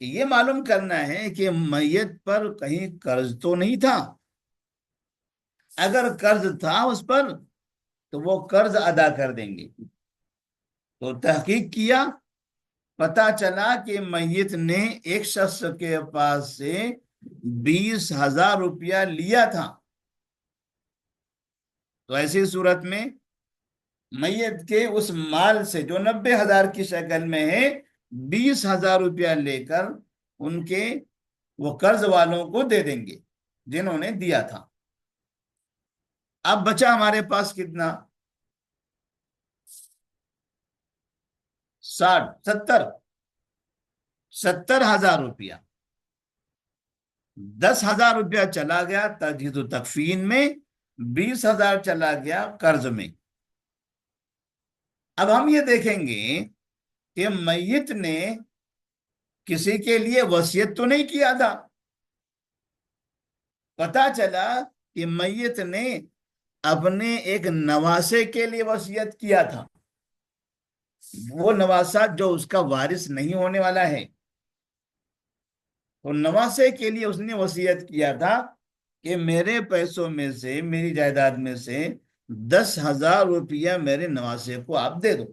یہ معلوم کرنا ہے کہ میت پر کہیں قرض تو نہیں تھا. اگر قرض تھا اس پر تو وہ قرض ادا کر دیں گے. تو تحقیق کیا، پتا چلا کہ میت نے ایک شخص کے پاس سے 20,000 روپیہ لیا تھا. تو ایسی صورت میں میت کے اس مال سے جو 90,000 کی شکل میں ہے 20,000 روپیہ لے کر ان کے وہ قرض والوں کو دے دیں گے جنہوں نے دیا تھا. اب بچا ہمارے پاس کتنا؟ 70,000 روپیہ. 10,000 روپیہ چلا گیا تجہیز و تکفین میں، 20,000 چلا گیا قرض میں. اب ہم یہ دیکھیں گے کہ میت نے کسی کے لیے وصیت تو نہیں کیا تھا. پتا چلا کہ میت نے اپنے ایک نواسے کے لیے وصیت کیا تھا. وہ نواسا جو اس کا وارث نہیں ہونے والا ہے، تو نواسے کے لیے اس نے وصیت کیا تھا کہ میرے پیسوں میں سے، میری جائیداد میں سے 10,000 روپیہ میرے نواسے کو آپ دے دو.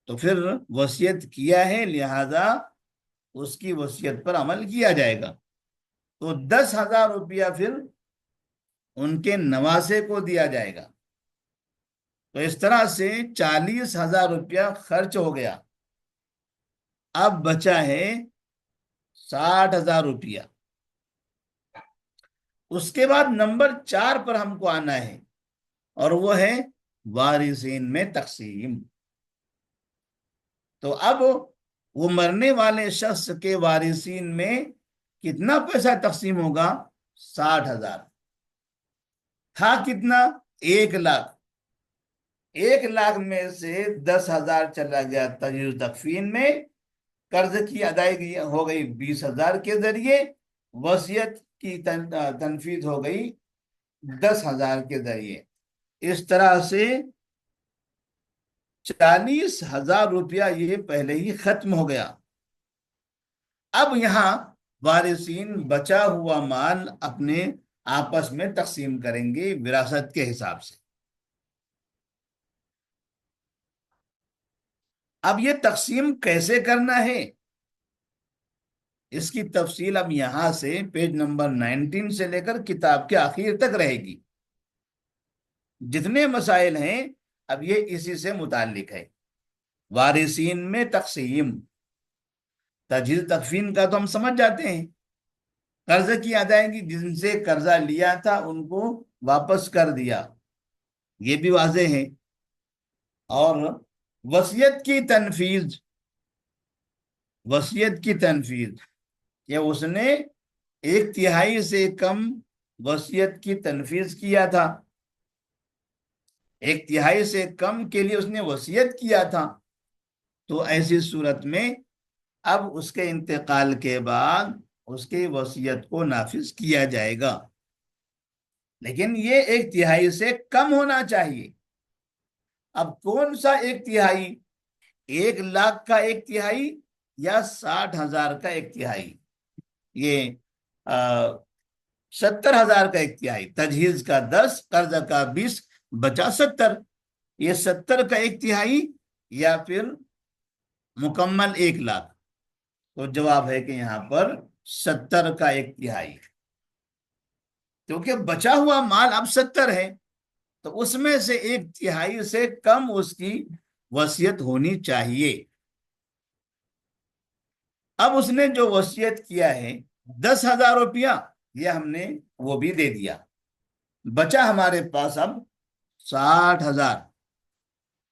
تو پھر وصیت کیا ہے، لہذا اس کی وصیت پر عمل کیا جائے گا. تو 10,000 روپیہ پھر ان کے نواسے کو دیا جائے گا. تو اس طرح سے 40,000 روپیہ خرچ ہو گیا. اب بچا ہے 60,000 روپیہ. اس کے بعد نمبر 4 پر ہم کو آنا ہے، اور وہ ہے وارثین میں تقسیم. تو اب وہ مرنے والے شخص کے وارثین میں کتنا پیسہ تقسیم ہوگا؟ 60,000. تھا کتنا؟ 1,00,000. 1,00,000 میں سے 10,000 چلا گیا تجہیز تکفین میں، قرض کی ادائیگی ہو گئی 20,000 کے ذریعے، وصیت کی تنفیذ ہو گئی 10,000 کے ذریعے. اس طرح سے 40,000 روپیہ یہ پہلے ہی ختم ہو گیا. اب یہاں وارثین بچا ہوا مال اپنے آپس میں تقسیم کریں گے وراثت کے حساب سے. اب یہ تقسیم کیسے کرنا ہے، اس کی تفصیل اب یہاں سے پیج نمبر 19 سے لے کر کتاب کے آخر تک رہے گی. جتنے مسائل ہیں اب یہ اسی سے متعلق ہے. وارثین میں تقسیم، تجہیز تکفین کا تو ہم سمجھ جاتے ہیں. قرض کی ادائیگی، جن سے قرضہ لیا تھا ان کو واپس کر دیا، یہ بھی واضح ہے. اور وصیت کی تنفیذ، وصیت کی تنفیذ کہ اس نے 1/3 سے کم وصیت کی تنفیذ کیا تھا، 1/3 سے کم کے لیے اس نے وصیت کیا تھا. تو ایسی صورت میں اب اس کے انتقال کے بعد اس کی وصیت کو نافذ کیا جائے گا، لیکن یہ 1/3 سے کم ہونا چاہیے. اب کون سا 1/3؟ 1,00,000 کا 1/3 یا 60,000 کا 1/3؟ یہ 70,000 کا 1/3. تجہیز کا 10، قرض کا 20، بچا 70. یہ 70 کا 1/3 یا پھر مکمل 1,00,000؟ تو جواب ہے کہ یہاں پر 70 کا 1/3، کیونکہ بچا ہوا مال اب 70 ہے، تو اس میں سے 1/3 سے کم اس کی وصیت ہونی چاہیے. اب اس نے جو وصیت کیا ہے 10,000 روپیہ، یہ ہم نے وہ بھی دے دیا. بچا ہمارے پاس اب 60,000.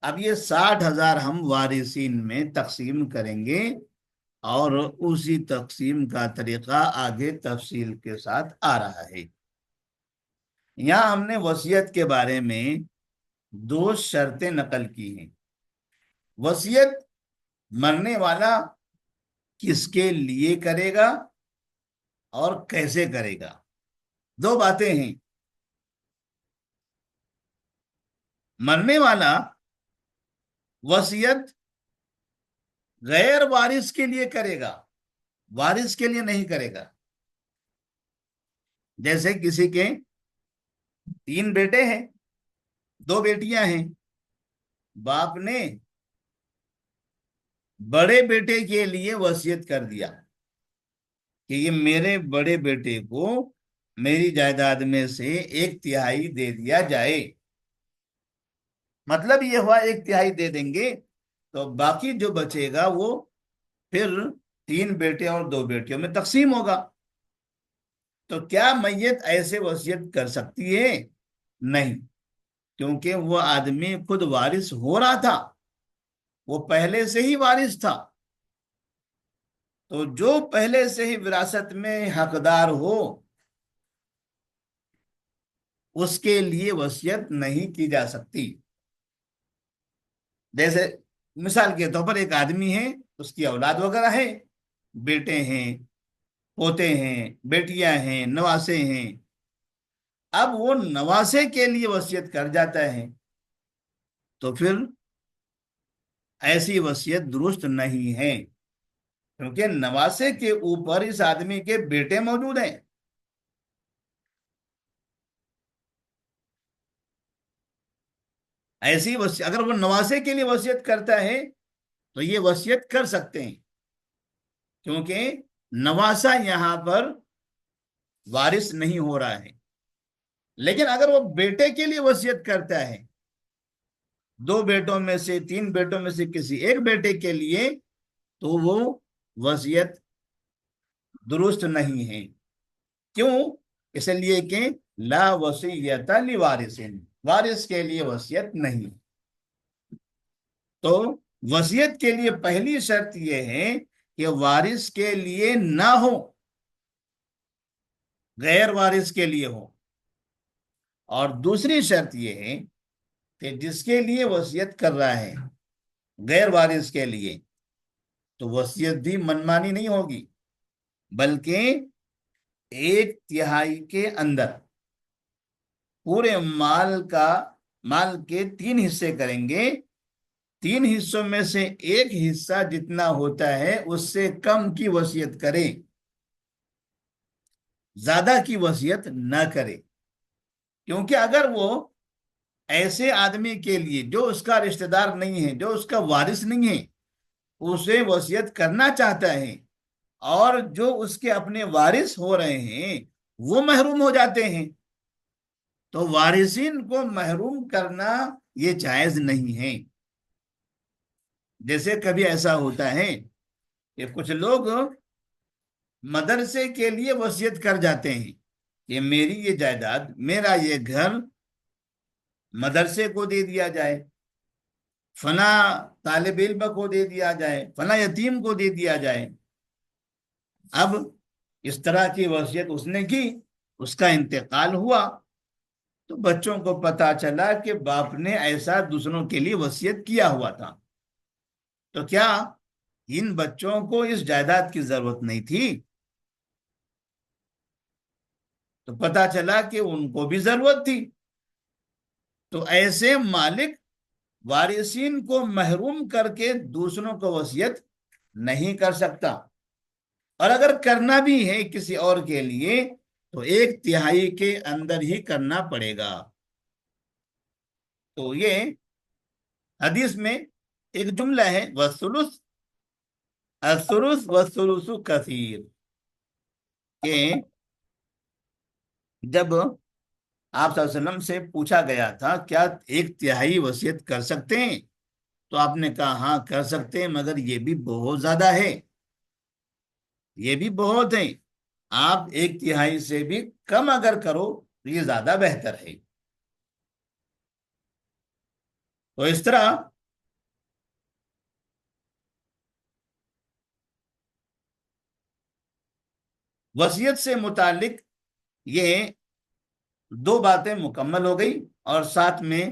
اب یہ 60,000 ہم وارثین میں تقسیم کریں گے، اور اسی تقسیم کا طریقہ آگے تفصیل کے ساتھ آ رہا ہے. یہاں ہم نے وصیت کے بارے میں 2 شرطیں نقل کی ہیں. وصیت مرنے والا کس کے لیے کرے گا اور کیسے کرے گا، 2 باتیں ہیں. مرنے والا وصیت غیر وارث کے لیے کرے گا، وارث کے لیے نہیں کرے گا۔ جیسے کسی کے 3 بیٹے ہیں، 2 بیٹیاں ہیں، باپ نے بڑے بیٹے کے لیے وصیت کر دیا کہ یہ میرے بڑے بیٹے کو میری جائیداد میں سے 1/3 دے دیا جائے۔ مطلب یہ ہوا 1/3 دے دیں گے تو باقی جو بچے گا وہ پھر 3 بیٹے اور 2 بیٹیوں میں تقسیم ہوگا۔ تو کیا میت ایسے وصیت کر سکتی ہے؟ نہیں، کیونکہ وہ آدمی خود وارث ہو رہا تھا، وہ پہلے سے ہی وارث تھا۔ تو جو پہلے سے ہی وراثت میں حقدار ہو اس کے لیے وصیت نہیں کی جا سکتی۔ جیسے مثال کے طور پر ایک آدمی ہے، اس کی اولاد وغیرہ ہے، بیٹے ہیں، پوتے ہیں، بیٹیاں ہیں، نواسے ہیں۔ اب وہ نواسے کے لیے وصیت کر جاتا ہے تو پھر ایسی وصیت درست نہیں ہے، کیونکہ نواسے کے اوپر اس آدمی کے بیٹے موجود ہیں۔ ایسی وصیت اگر وہ نواسے کے لیے وصیت کرتا ہے تو یہ وصیت کر سکتے ہیں، کیونکہ نواسا یہاں پر وارث نہیں ہو رہا ہے۔ لیکن اگر وہ بیٹے کے لیے وصیت کرتا ہے، 2 بیٹوں میں سے 3 بیٹوں میں سے کسی ایک بیٹے کے لیے، تو وہ وصیت درست نہیں ہے۔ کیوں؟ اس لیے کہ لا وصیت لوارث، وارث کے لیے وصیت نہیں۔ تو وصیت کے لیے پہلی شرط یہ ہے کہ وارث کے لیے نہ ہو، غیر وارث کے لیے ہو۔ اور دوسری شرط یہ ہے کہ جس کے لیے وصیت کر رہا ہے، غیر وارث کے لیے، تو وصیت بھی منمانی نہیں ہوگی، بلکہ 1/3 کے اندر پورے مال کے 3 حصے کریں گے۔ 3 حصوں میں سے ایک حصہ جتنا ہوتا ہے اس سے کم کی وصیت کرے، زیادہ کی وصیت نہ کرے۔ کیونکہ اگر وہ ایسے آدمی کے لیے جو اس کا رشتہ دار نہیں ہے، جو اس کا وارث نہیں ہے، اسے وصیت کرنا چاہتا ہے، اور جو اس کے اپنے وارث ہو رہے ہیں وہ محروم ہو جاتے ہیں، تو وارثین کو محروم کرنا یہ جائز نہیں ہے۔ جیسے کبھی ایسا ہوتا ہے کہ کچھ لوگ مدرسے کے لیے وصیت کر جاتے ہیں کہ میری یہ جائیداد، میرا یہ گھر مدرسے کو دے دیا جائے، فلاں طالب علم کو دے دیا جائے، فلاں یتیم کو دے دیا جائے۔ اب اس طرح کی وصیت اس نے کی، اس کا انتقال ہوا، تو بچوں کو پتا چلا کہ باپ نے ایسا دوسروں کے لیے وصیت کیا ہوا تھا، تو کیا ان بچوں کو اس جائیداد کی ضرورت نہیں تھی؟ تو پتا چلا کہ ان کو بھی ضرورت تھی۔ تو ایسے مالک وارثین کو محروم کر کے دوسروں کو وصیت نہیں کر سکتا، اور اگر کرنا بھی ہے کسی اور کے لیے تو 1/3 کے اندر ہی کرنا پڑے گا۔ تو یہ حدیث میں ایک جملہ ہے، والثلث الثلث والثلث کثیر، کہ جب آپ صلی اللہ علیہ وسلم سے پوچھا گیا تھا کیا 1/3 وصیت کر سکتے ہیں، تو آپ نے کہا ہاں کر سکتے ہیں، مگر یہ بھی بہت زیادہ ہے، یہ بھی بہت ہے، آپ 1/3 سے بھی کم اگر کرو تو یہ زیادہ بہتر ہے۔ تو اس طرح وصیت سے متعلق یہ 2 باتیں مکمل ہو گئی، اور ساتھ میں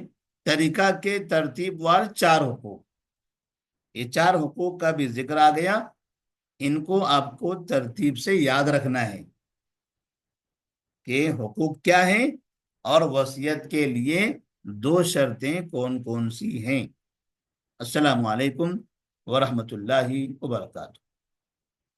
طریقہ کے ترتیب وار 4 حقوق، یہ 4 حقوق کا بھی ذکر آ گیا۔ ان کو آپ کو ترتیب سے یاد رکھنا ہے کہ حقوق کیا ہیں، اور وصیت کے لیے 2 شرطیں کون کون سی ہیں۔ السلام علیکم ورحمۃ اللہ وبرکاتہ۔